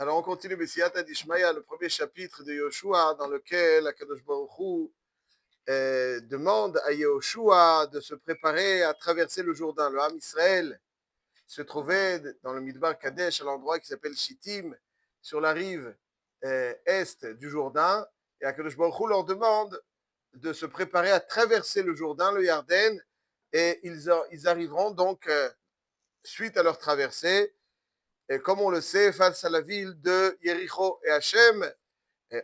Alors on continue Bessiyata d'Ishmaïa, le premier chapitre de Yoshua, dans lequel Akadosh Baruch Hu demande à Yoshua de se préparer à traverser le Jourdain. Le Ham Israël se trouvait dans le Midbar Kadesh, à l'endroit qui s'appelle Shittim, sur la rive est du Jourdain. Et Akadosh Baruch Hu leur demande de se préparer à traverser le Jourdain, le Yarden, et ils arriveront donc, suite à leur traversée, et comme on le sait, face à la ville de Yericho. Et Hachem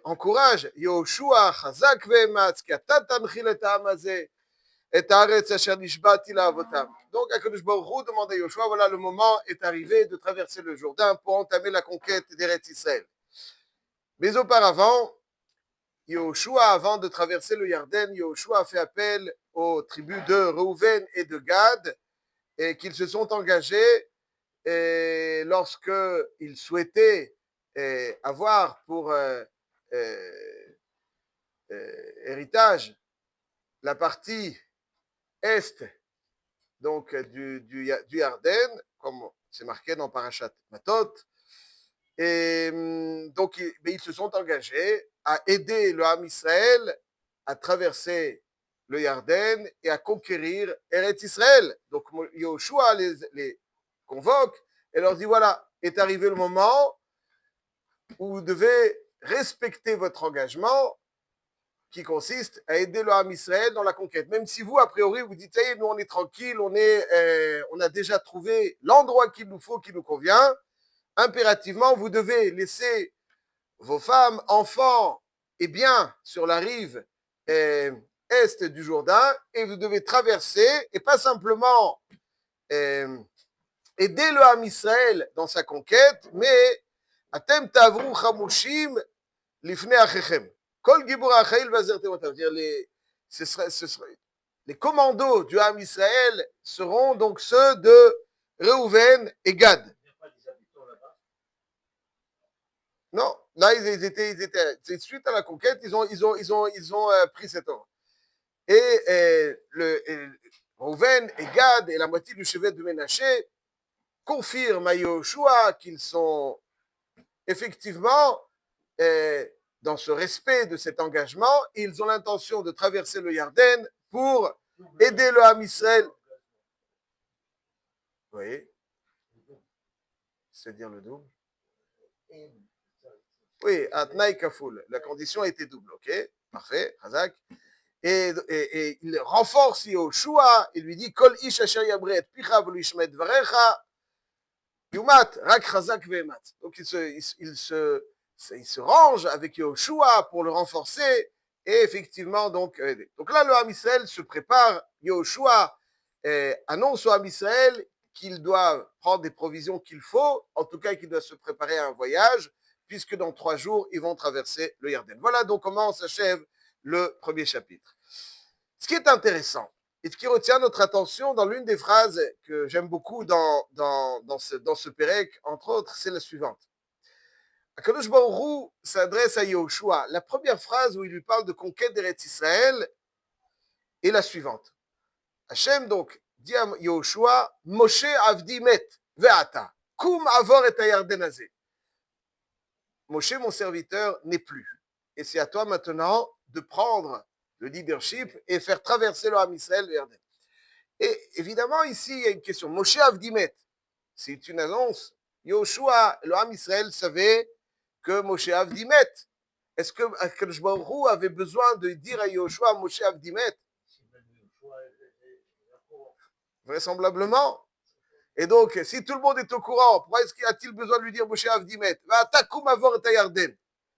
encourage Yoshua, Chazak ve'ematz, ki ata tanchil et ha'am hazeh, et haaretz asher nishbati la'avotam. Donc, Akadosh Baruch Hu demande à Yoshua, voilà, le moment est arrivé de traverser le Jourdain pour entamer la conquête d'Eretz Israël. Mais auparavant, Yoshua, avant de traverser le Yarden, Yoshua a fait appel aux tribus de Reuven et de Gad, et qu'ils se sont engagés et lorsqu'ils souhaitaient avoir pour héritage la partie est donc du Yarden, comme c'est marqué dans Parashat Matot, et donc ils se sont engagés à aider le Ham Israël à traverser le Yarden et à conquérir Eretz Israël. Donc Yoshua les convoque et leur dit, voilà, est arrivé le moment où vous devez respecter votre engagement qui consiste à aider le Ham Israël dans la conquête. Même si vous, a priori, vous dites, hey, nous on est tranquille, on a déjà trouvé l'endroit qu'il nous faut, qui nous convient, impérativement, vous devez laisser vos femmes, enfants et biens sur la rive est du Jourdain et vous devez traverser et pas simplement aider le Ham Israël dans sa conquête, mais atem tavru chamushim lifnei achechem. Kol gibur achail vazer temotav. Les commandos du Ham Israël seront donc ceux de Reuven et Gad. Non, là ils étaient suite à la conquête, ils ont pris cet ordre. Et Reuven et Gad et la moitié du chevet de Ménaché confirment à Yoshua qu'ils sont effectivement dans ce respect de cet engagement, ils ont l'intention de traverser le Yarden pour aider le Ham Israël. Oui, c'est-à-dire le double. Oui, Atnaï Kafoul, la condition était double, ok, parfait, Hazak. Et il renforce Yoshua, il lui dit, Kol ish asher yabret picha v'lo yishmet dvarecha, yumat rak chazak ve'emat. Donc il se range avec Yoshua pour le renforcer et effectivement donc aider. Donc là le Ham Israël se prépare, Yoshua annonce au Ham Israël qu'il doit prendre des provisions qu'il faut, en tout cas qu'il doit se préparer à un voyage, puisque dans 3 jours ils vont traverser le Yarden. Voilà donc comment s'achève le premier chapitre. Ce qui est intéressant et ce qui retient notre attention dans l'une des phrases que j'aime beaucoup dans ce Pérec, entre autres, c'est la suivante. Akadosh Baruch Hu s'adresse à Yoshua. La première phrase où il lui parle de conquête d'Eretz Israël est la suivante. Hachem donc dit à Yoshua, Moshe avdi met ve'ata, kum avor et hayarden hazeh. Moshe, mon serviteur, n'est plus. Et c'est à toi maintenant de prendre le leadership et faire traverser le Ham Israël le Yarden. Et évidemment, ici, il y a une question. Moshe Avdimet, c'est une annonce. Yoshua, le Ham Israël savait que Moshe Avdimet. Est-ce que Akadosh Baruch Hu avait besoin de dire à Yoshua, Moshe Avdimet? Vraisemblablement. Et donc, si tout le monde est au courant, pourquoi est-ce qu'il a-t-il besoin de lui dire Moshe Avdimet?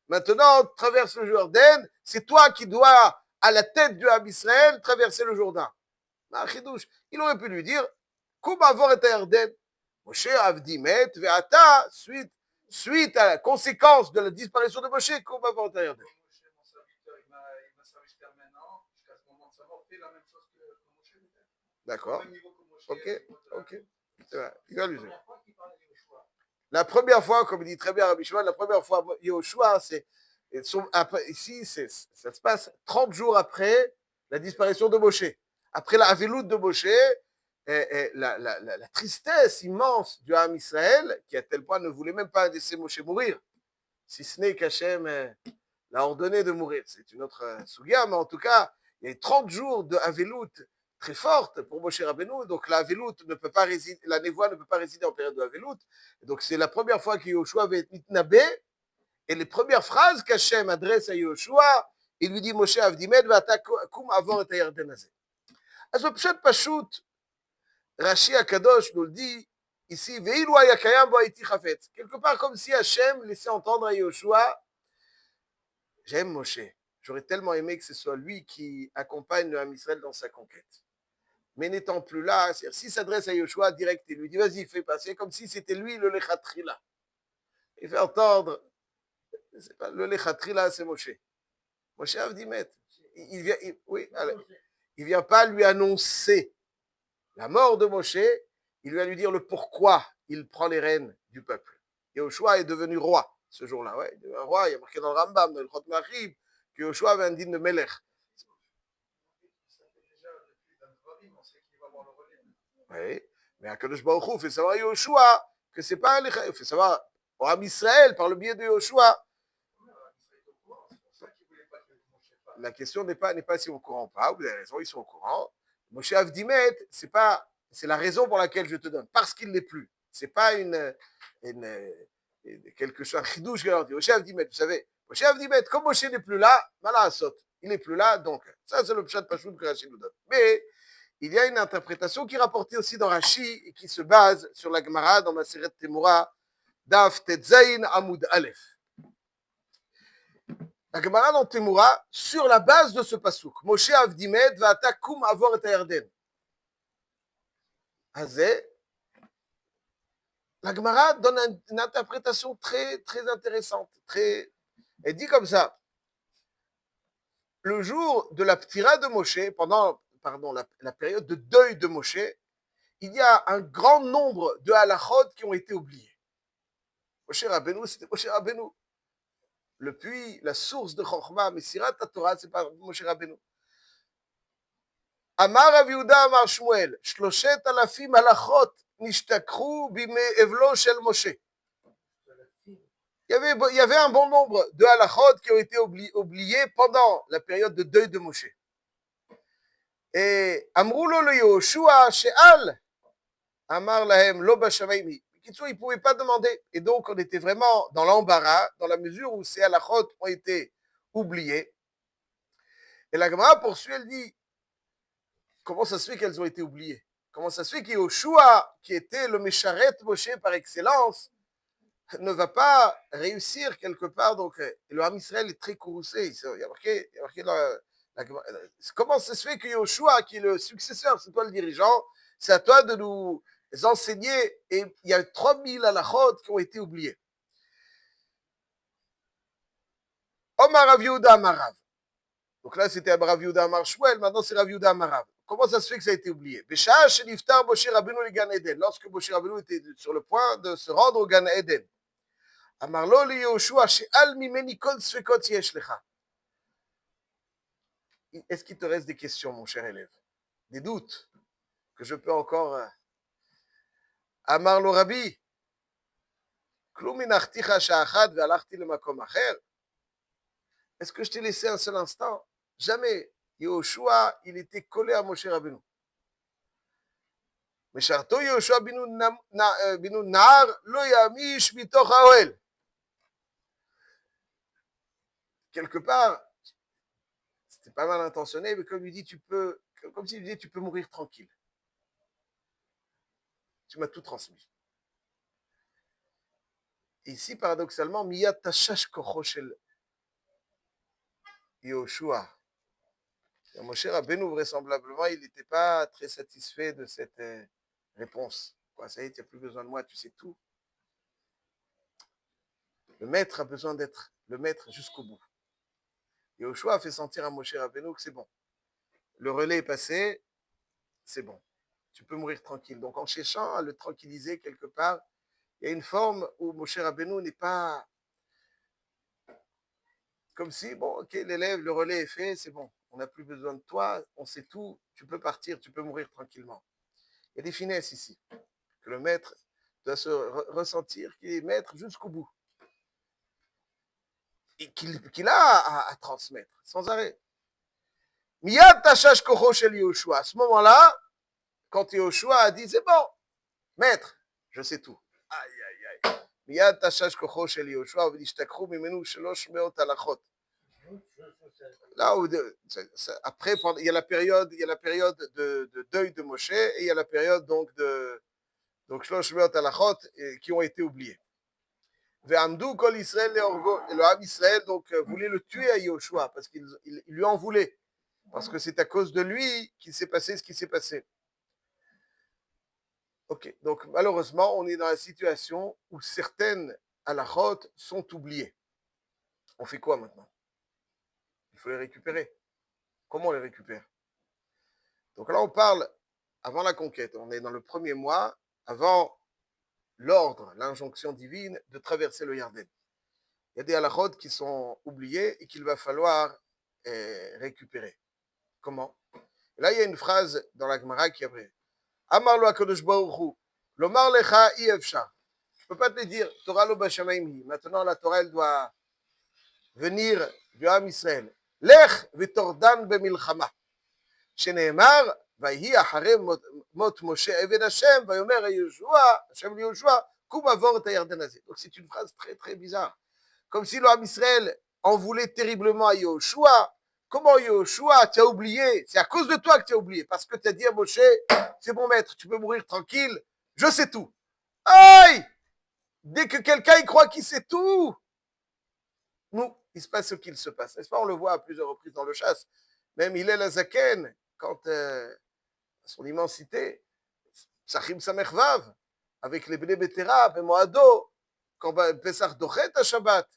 Maintenant, traverse le Jourdain, c'est toi qui dois, à la tête du Ham Israël, traverser le Jourdain. Il aurait pu lui dire, Koum avor et Yarden. Moshe Avdimet, ve'ata, suite à la conséquence de la disparition de Moshe, Koum avor et Yarden. D'accord. Ok. C'est vrai. Il va l'user. La première fois, comme il dit très bien Rabbi Shimon, la première fois, Yoshua, ici, ça se passe 30 jours après la disparition de Moshe. Après la Avelout de Moshe, la tristesse immense du Ham Israël, qui à tel point ne voulait même pas laisser Moshe mourir. si ce n'est qu'Hachem l'a ordonné de mourir. C'est une autre souga, mais en tout cas, il y a eu 30 jours de Havelut très forte pour Moshe Rabbeinu, donc la Havelut ne peut pas résider, la névoie ne peut pas résider en période de Havelut. Donc c'est la première fois que Yoshua va être mitnabé, et les premières phrases qu'Hachem adresse à Yoshua, il lui dit Moshe Avdimed v'ata kum avor et hayarden hazeh. אז בפשט פשוט, רש"י הקדוש nous le dit ici, ואילו היה קיים בו הייתי חפץ. Quelque part comme si Hachem laissait entendre à Yoshua, j'aime Moshe. J'aurais tellement aimé que ce soit lui qui accompagne le Ham Israël dans sa conquête. Mais n'étant plus là, c'est-à-dire s'il s'adresse à Yoshua direct, il lui dit vas-y, fais passer, comme si c'était lui le Lechatrila. Il fait entendre, c'est pas, le Lechatrila, c'est Moshe. Moshe Avdimet. Il vient, oui, il vient pas lui annoncer la mort de Moshe, il vient lui dire le pourquoi il prend les rênes du peuple. Yoshua est devenu roi ce jour-là. Ouais, il est un roi, il y a marqué dans le Rambam, dans le Chot Machib, que Yoshua avait un digne de Melech. Oui, mais Akadosh Baruch Hu fait savoir à Yoshua que c'est pas un Lecha, il fait savoir au Ham Israël par le biais de Yoshua. La question n'est pas s'ils sont au courant ou pas, vous avez raison, ils sont au courant. Moshe Avdimet, c'est la raison pour laquelle je te donne, parce qu'il n'est plus. C'est pas quelque chose, un chidouche que leur dit. Moshe Avdimet, vous savez, Moshe Avdimet, comme Moshe n'est plus là, Mala saute. Il n'est plus là, donc, ça c'est le pshat pachout que Rashi nous donne. Mais, il y a une interprétation qui est rapportée aussi dans Rashi et qui se base sur la Gemara dans Maseret Temura, Daf Tetzain Amud Aleph. La Gemara dans Temura, sur la base de ce pasouk, Moshe Avdimed va takum avor et Yarden. Azé, la Gemara donne une interprétation très, très intéressante. Elle dit comme ça, le jour de la ptira de Moshe, pendant la période de deuil de Moshe, il y a un grand nombre de halachot qui ont été oubliés. Moshe Rabbeinu, c'était Moshe Rabbeinu. Le puits, la source de Chochma, Mesirat Torah, c'est pas Moshe Rabbeinu. Amar Rav Yehuda Amar Shmuel, 3,000 halachot nishtakru bime evlo shel Moshe. Il y avait un bon nombre de halachot qui ont été oubliés pendant la période de deuil de Moshe. Et Amroulo le Yoshua she'al Amar lahem lo b'shamaymi. Il ne pouvait pas demander. Et donc, on était vraiment dans l'embarras, dans la mesure où ces halachot ont été oubliés. Et la Gemara poursuit, elle dit, comment ça se fait qu'elles ont été oubliées? Comment ça se fait que Yoshua, qui était le Mesharet Moshe par excellence, ne va pas réussir quelque part? Donc, le Ham Israël est très courroucé. Il y a marqué dans la Gemara. Comment ça se fait que Yoshua, qui est le successeur, c'est toi le dirigeant, c'est à toi de nous enseigner, et il y a 3,000 halachot qui ont été oubliés. Omar Rav Yehuda Amar Rav. Donc là, c'était Rav Yehuda Amar Shmuel, maintenant c'est Rav Yehuda Amar Rav. Comment ça se fait que ça a été oublié? Besha'a sheniftar Moshe Rabbeinu le Gan Eden. Lorsque Moshe Rabbeinu était sur le point de se rendre au Gan Eden. Amar lo li Yoshua she'al mimeni kol sfekot yesh lecha. Est-ce qu'il te reste des questions, mon cher élève? Des doutes que je peux encore... Amar lo Rabbi, klum inachticha sha'achad ve'alachti lemakom acher. Est-ce que je t'ai laissé un seul instant? Jamais. Yoshua, il était collé à Moshe Rabbeinu. משרתו יהושע בנו נער לא ימיש מתוך האוהל. Quelque part, c'était pas mal intentionné, mais comme il dit, comme s'il disait, tu peux mourir tranquille. Tu m'as tout transmis. Et ici, paradoxalement, Miyat Tashash Kocho Shel Yoshua. Moshe Rabbeinu, vraisemblablement, il n'était pas très satisfait de cette réponse. Quoi, ça y est, tu n'as plus besoin de moi, tu sais tout. Le maître a besoin d'être le maître jusqu'au bout. Yoshua a fait sentir à Moshe Rabbeinu que c'est bon. Le relais est passé, c'est bon. Tu peux mourir tranquille. Donc, en cherchant à le tranquilliser quelque part, il y a une forme où Moshe Rabbeinu n'est pas comme si, bon, ok, l'élève, le relais est fait, c'est bon. On n'a plus besoin de toi, on sait tout, tu peux partir, tu peux mourir tranquillement. Il y a des finesses ici, que le maître doit se ressentir qu'il est maître jusqu'au bout. qu'il a à transmettre, sans arrêt. Miyad tashash kocho shel Yehoshua. À ce moment-là, quand Yehoshua a dit, c'est bon, maître, je sais tout. Aïe, aïe, aïe. Miyad tashash kocho shel Yehoshua, v'nishtakru mimenu shelosh meot halachot. Là où après, il y a la période de deuil de Moshe et il y a la période donc shlosh meot halachot qui ont été oubliés. Ve'amdu kol Israël leorgo. Et le Ham Israël donc voulait le tuer à Yehoshua parce qu'il lui en voulait. Parce que c'est à cause de lui qu'il s'est passé ce qui s'est passé. Ok, donc malheureusement, on est dans la situation où certaines halachot sont oubliées. On fait quoi maintenant? Il faut les récupérer. Comment on les récupère? Donc là, on parle avant la conquête. On est dans le premier mois, avant l'ordre, l'injonction divine de traverser le Yarden. Il y a des halachot qui sont oubliés et qu'il va falloir récupérer. Comment? Et là, il y a une phrase dans la Gemara qui est vraie. Amar lo HaKadosh Baruch Hu, lomar lecha i efshar. Je ne peux pas te dire, Torah lo b'shamayim. Maintenant, la Torah, elle doit venir du Ham Israël. Lech v'tordan b'milchama. שנאמר, ויהי אחרי מות משה עבד השם, ויאמר השם ליהושע, קום עבור את הירדן הזה. Donc c'est une phrase très très bizarre. Comme si le Ham Israël en voulait terriblement à Yehoshua. Comment Yehoshua, tu as oublié? C'est à cause de toi que tu as oublié. Parce que tu as dit à Moshe, c'est bon maître, tu peux mourir tranquille, je sais tout. Aïe! Dès que quelqu'un y croit qu'il sait tout, nous, il se passe ce qu'il se passe. N'est-ce pas? On le voit à plusieurs reprises dans le chasse. Même Hillel Azaken, quand son immensité, Psachim Samech Vav, avec les Bnei Betera, Bemoado, quand Pesach Dochet à Shabbat,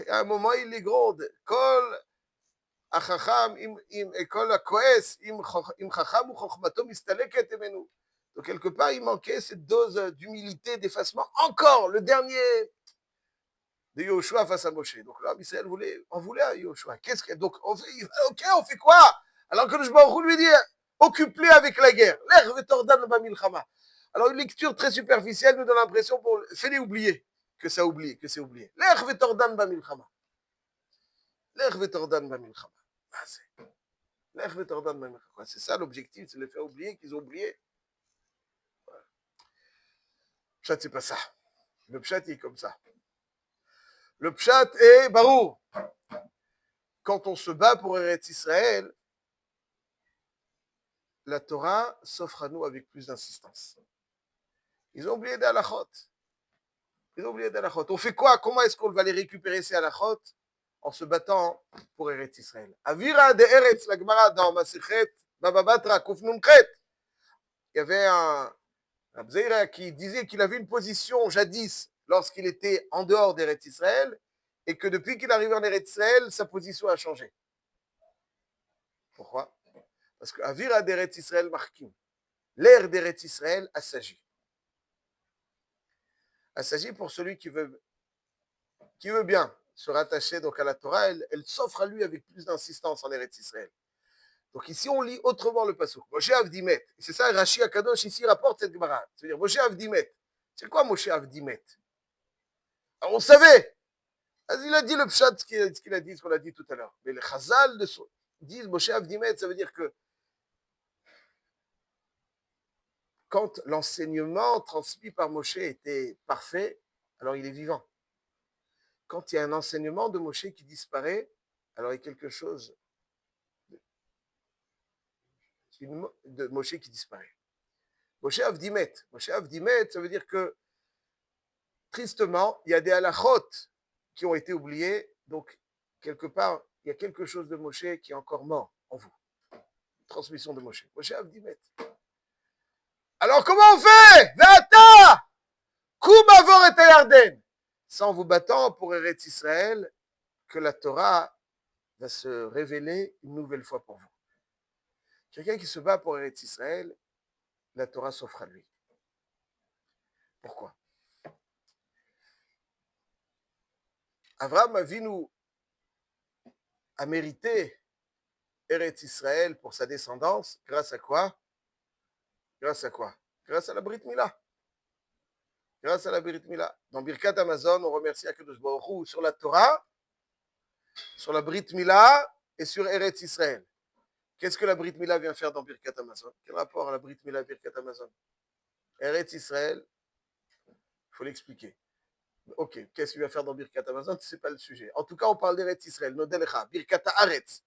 à un moment il les gronde. Kol Achacham, Kol Akoes, Im Chacham ou Chochmato Mistaleket Emenu. Donc quelque part il manquait cette dose d'humilité, d'effacement. Encore le dernier de Yehoshua face à Moshe. Donc là, Israël en voulait à Yehoshua. Donc on fait quoi? Alors que le Baruch Hu lui dit, occupe-les avec la guerre. Alors une lecture très superficielle nous donne l'impression fais-les oublier que c'est oublié. L'ech vetordan bamilchama. L'ech vetordan bamilchama. L'ech vetordan bamilchama. C'est ça l'objectif, c'est de les faire oublier qu'ils ont oublié. Le pshat, c'est pas ça. Le pshat, il est comme ça. Le pshat est barou. Quand on se bat pour Eretz Israël, la Torah s'offre à nous avec plus d'insistance. Ils ont oublié des halachot. On fait quoi? Comment est-ce qu'on va les récupérer ces halachot? En se battant pour Eretz Israël. Avira de Eretz, la Gemara dans Masechet, Baba Batra, Kuf Nun Chet. Il y avait un Bzeira qui disait qu'il avait une position jadis lorsqu'il était en dehors d'Eretz Israël et que depuis qu'il est arrivé en Eretz Israël, sa position a changé. Pourquoi? Parce que Avira d'Eretz Israël marquim. L'air d'Eretz Israël assagit. Assagit pour celui qui veut bien se rattacher donc à la Torah, elle s'offre à lui avec plus d'insistance en Eretz Israël. Donc ici, on lit autrement le pasuk. Moshe Avdimet. C'est ça, Rashi Akadosh ici rapporte cette Gemara. C'est-à-dire Moshe Avdimet. C'est quoi Moshe Avdimet? Alors on savait. Il a dit le pshat, ce qu'il a dit, ce qu'on a dit tout à l'heure. Mais les Chazal disent Moshe Avdimet, ça veut dire que quand l'enseignement transmis par Moshe était parfait, alors il est vivant. Quand il y a un enseignement de Moshe qui disparaît, alors il y a quelque chose de Moshe qui disparaît. Moshe Avdimet. Moshe Avdimet, ça veut dire que, tristement, il y a des halachot qui ont été oubliés, donc, quelque part, il y a quelque chose de Moshe qui est encore mort en vous. Transmission de Moshe. Moshe Avdimet. Alors, comment on fait? V'ata! Koum avor et Yarden. C'est en vous battant pour Eretz Israël que la Torah va se révéler une nouvelle fois pour vous. Quelqu'un qui se bat pour Eretz Israël, la Torah s'offre à lui. Pourquoi? Avraham Avinu a mérité Eretz Israël pour sa descendance grâce à quoi? Grâce à quoi? Grâce à la Brit Mila. Grâce à la Brit Mila. Dans Birkat Amazon, on remercie Akadosh Baruch Hu sur la Torah. sur la Brit Mila et sur Eretz Israël. Qu'est-ce que la Brit Mila vient faire dans Birkat Hamazon? Quel rapport à la Brit Mila et Birkat Hamazon? Eretz Israël, il faut l'expliquer. Ok, qu'est-ce qu'il vient faire dans Birkat Hamazon? Ce n'est pas le sujet. En tout cas, on parle d'Eretz Israël. Nodelecha, Birkat Haaretz.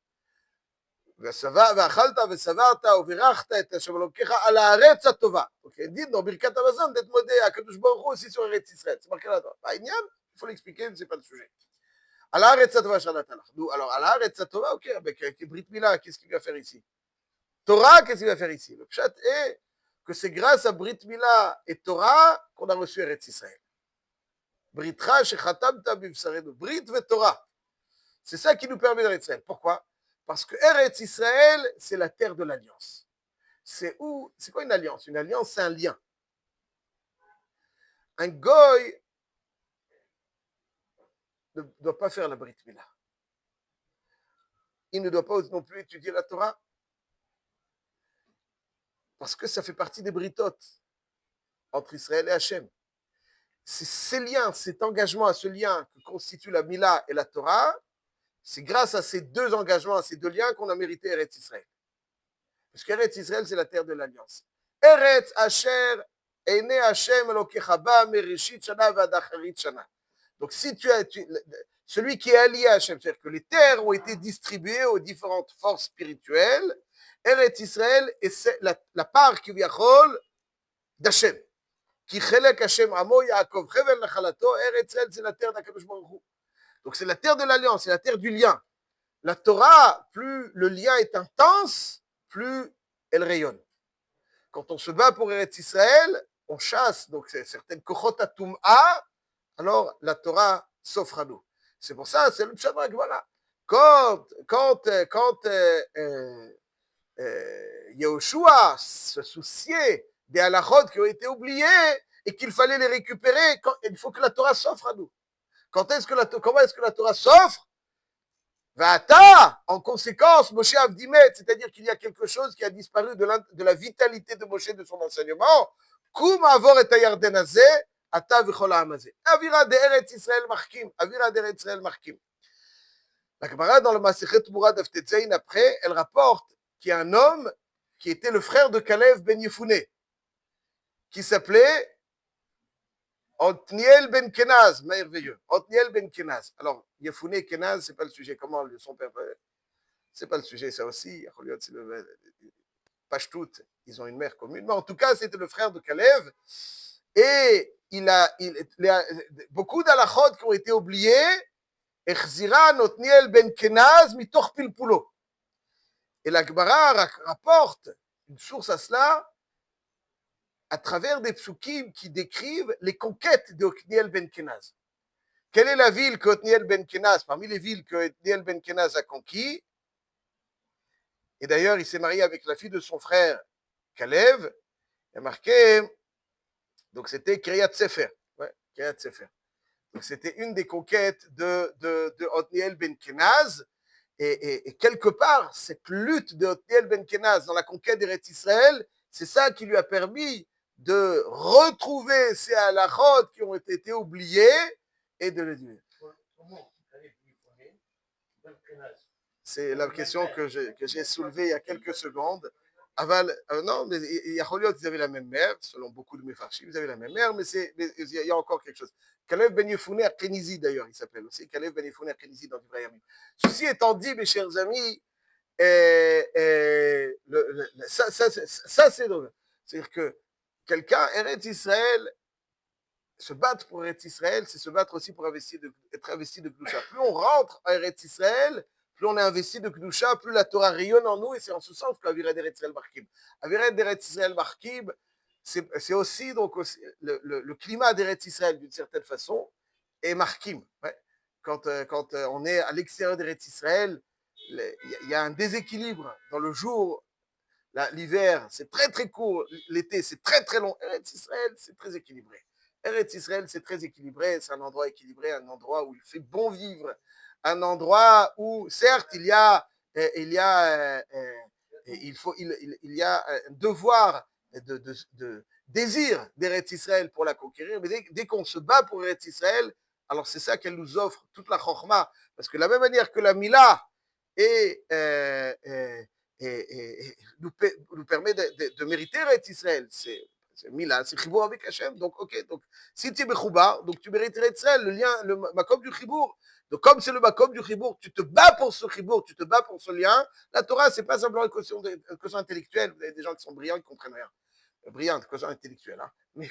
ואכלת ושבעת ובירכת את השם אלוקיך על הארץ הטובה. אוקיי, dit dans Birkat Hamazon d'être modé à Kadosh Baruch Hu aussi sur Eretz Israël. C'est marqué là-dedans. Pas Inyan, il faut l'expliquer, ce n'est pas le sujet. À l'Aaretz Hatova Shanatalach. Alors, à l'Aaretz Hatova, ok, avec Brit Mila, qu'est-ce qu'il va faire ici? Torah, qu'est-ce qu'il va faire ici? Le pshat est que c'est grâce à Brit Mila et Torah qu'on a reçu Eretz Israël. Britcha shechatamta bivsarenu. Brit ve Torah. C'est ça qui nous permet d'Eretz Israël. Pourquoi? Parce que Eretz Israël, c'est la terre de l'alliance. C'est où? C'est quoi une alliance? Une alliance, c'est un lien. Un goy ne doit pas faire la Brit Mila. Il ne doit pas non plus étudier la Torah. Parce que ça fait partie des britotes entre Israël et Hachem. C'est ces liens, cet engagement à ce lien que constitue la Mila et la Torah, c'est grâce à ces deux engagements, à ces deux liens qu'on a mérité Eretz Israël. Parce qu'Eretz Israël, c'est la terre de l'alliance. Eretz Asher, Ene Hashem Elokecha ba mereshit shanavad acharit shana. Donc si celui qui est allié à Hachem, c'est-à-dire que les terres ont été distribuées aux différentes forces spirituelles, Eretz Israël est la part qui viachol d'Hachem. Qui chelek Hashem amo Yaakov chevel nachalato, Eretz Israël, c'est la terre d'Akadosh Baruch Hu. Donc c'est la terre de l'alliance, c'est la terre du lien. La Torah, plus le lien est intense, plus elle rayonne. Quand on se bat pour Eretz Israël, on chasse donc certaines kochot atum'a, alors la Torah s'offre à nous. C'est pour ça, c'est le pshat, voilà. Quand Yehoshua se souciait des halachot qui ont été oubliés et qu'il fallait les récupérer, il faut que la Torah s'offre à nous. Comment est-ce que la Torah s'offre? Vata, en conséquence, Moshe Avdimet, c'est-à-dire qu'il y a quelque chose qui a disparu de la vitalité de Moshe, de son enseignement. Kum avor et ayarden hazeh, ata v'chol ha'am hazeh. Avira d'Eretz Israël markim. Avira d'Eretz Israël markim. La Gemara dans le Masechet Mourad Daf Tetzain, après, elle rapporte qu'il y a un homme qui était le frère de Kalev ben Yefouné, qui s'appelait Otniel ben Kenaz, merveilleux. Otniel ben Kenaz. Alors, Yefouné, Kenaz, c'est pas le sujet. Comment son père, c'est pas le sujet, ça aussi. C'est le Pashtout, ils ont une mère commune. Mais en tout cas, c'était le frère de Kalev. Et il a beaucoup d'alachot qui ont été oubliés. Echziran Otniel ben Kenaz mitoch pilpulo. Et la Gemara rapporte une source à cela à travers des psukim qui décrivent les conquêtes de Otniel ben Kenaz. Quelle est la ville que Otniel ben Kenaz, parmi les villes que Otniel ben Kenaz a conquis? Et d'ailleurs, il s'est marié avec la fille de son frère Kalev. Il a marqué, donc c'était Kiryat Sefer. Ouais, Kiryat Sefer. Donc c'était une des conquêtes de Otniel ben Kenaz. Et quelque part, cette lutte de Otniel ben Kenaz dans la conquête d'Eretz Israël, c'est ça qui lui a permis de retrouver ces halachot qui ont été oubliés et de les dire. C'est la question que j'ai soulevée il y a quelques secondes. Non, mais il y a ils avaient la même mère, selon beaucoup de mes farchis, ils avaient la même mère, mais il y a encore quelque chose. Kalev ben Yefouné à Kénizi, d'ailleurs, il s'appelle aussi. Kalev ben Yefouné à Kénizi dans Ibrahim. Ceci étant dit, mes chers amis, ça c'est drôle. C'est-à-dire que quelqu'un, Eretz Israël, se battre pour Eretz Israël, c'est se battre aussi pour être investi de Kedusha. Plus on rentre à Eretz Israël, plus on est investi de Kedusha, plus la Torah rayonne en nous, et c'est en ce sens qu'Avirat d'Eretz Israël Markib. Avirat d'Eretz Israël Markib, c'est aussi donc le climat d'Eretz Israël, d'une certaine façon, est Markim. Ouais. Quand on est à l'extérieur d'Eretz Israël, il y a un déséquilibre dans le jour. L'hiver, c'est très très court. L'été, c'est très très long. Eretz Israël, c'est très équilibré. Eretz Israël, c'est très équilibré. C'est un endroit équilibré, un endroit où il fait bon vivre. Un endroit où, certes, il y a un devoir de désir d'Eretz Israël pour la conquérir. Mais dès qu'on se bat pour Eretz Israël, Alors c'est ça qu'elle nous offre, toute la chorma, parce que de la même manière que la Mila nous permet de mériter Eretz Israël, c'est Mila, c'est Chibour avec Hachem, donc ok, donc si tu es Bechouba, donc tu mérites Eretz Israël, le lien, le makom du Chibour. Donc comme c'est le makom du Chibour, tu te bats pour ce Chibour, tu te bats pour ce lien. La Torah, c'est pas simplement une question intellectuelle, vous avez des gens qui sont brillants, qui comprennent rien. Brillante, question intellectuelle, hein. Mais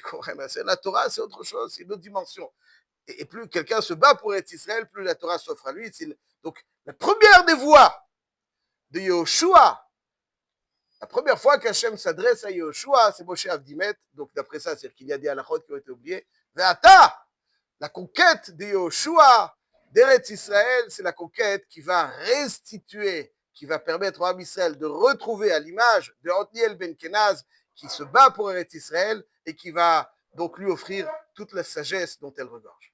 la Torah, c'est autre chose, c'est une autre dimension. Et plus quelqu'un se bat pour être Israël, plus la Torah s'offre à lui. Donc, la première des voix de Yahushua, la première fois qu'Hachem s'adresse à Yahushua, c'est Moshe Avdimet. Donc, d'après ça, c'est-à-dire qu'il y a des halakhot qui ont été oubliés. Ve'ata, la conquête de Yahushua, d'Eretz Israël, c'est la conquête qui va restituer, qui va permettre au Ham Israël de retrouver à l'image de Otniel Ben Kenaz, qui se bat pour Eretz Israël et qui va donc lui offrir toute la sagesse dont elle regorge.